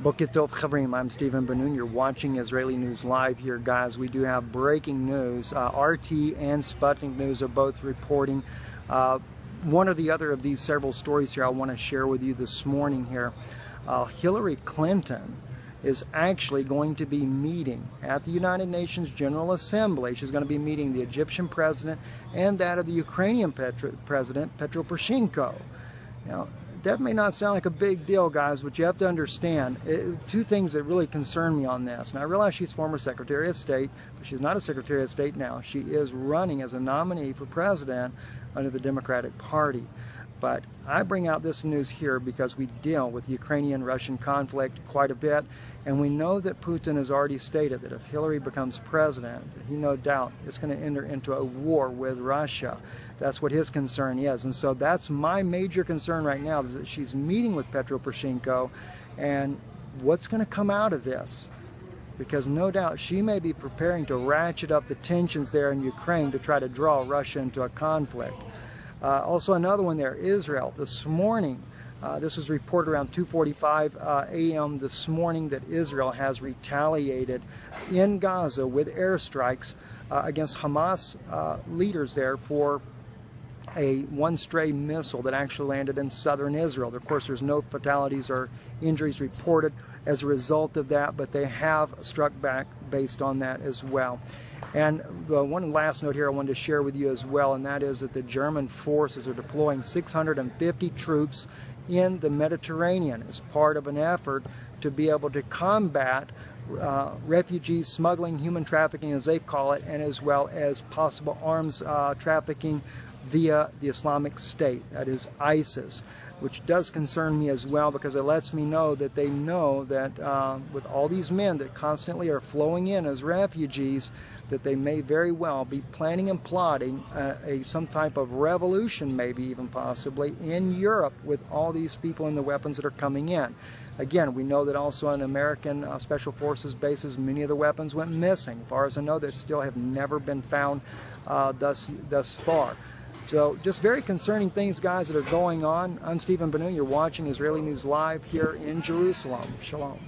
Boker Tov Chavrim, I'm Stephen Benoon. You're watching Israeli News Live here, guys. We do have breaking news. RT and Sputnik News are both reporting one or the other of these several stories here I want to share with you this morning here. Hillary Clinton is actually going to be meeting at the United Nations General Assembly. She's going to be meeting the Egyptian president and that of the Ukrainian president, Petro Poroshenko. Now, that may not sound like a big deal, guys, but you have to understand two things that really concern me on this. And I realize she's former Secretary of State, but she's not a Secretary of State now. She is running as a nominee for president under the Democratic Party. But I bring out this news here because we deal with the Ukrainian-Russian conflict quite a bit, and we know that Putin has already stated that if Hillary becomes president, he no doubt is going to enter into a war with Russia. That's what his concern is, and so that's my major concern right now, is that she's meeting with Petro Poroshenko, and what's going to come out of this? Because no doubt she may be preparing to ratchet up the tensions there in Ukraine to try to draw Russia into a conflict. Also another one there, Israel. This morning, this was reported around 2:45 a.m. this morning, that Israel has retaliated in Gaza with airstrikes against Hamas leaders there for one stray missile that actually landed in southern Israel. Of course, there's no fatalities or injuries reported as a result of that, but they have struck back based on that as well. And the one last note here I wanted to share with you as well, and that is that the German forces are deploying 650 troops in the Mediterranean as part of an effort to be able to combat refugees smuggling, human trafficking as they call it, and as well as possible arms trafficking via the Islamic State, that is ISIS, which does concern me as well, because it lets me know that they know that with all these men that constantly are flowing in as refugees, that they may very well be planning and plotting some type of revolution, maybe even possibly, in Europe with all these people and the weapons that are coming in. Again, we know that also on American Special Forces bases, many of the weapons went missing. As far as I know, they still have never been found thus far. So just very concerning things, guys, that are going on. I'm Stephen Benoon. You're watching Israeli News Live here in Jerusalem. Shalom.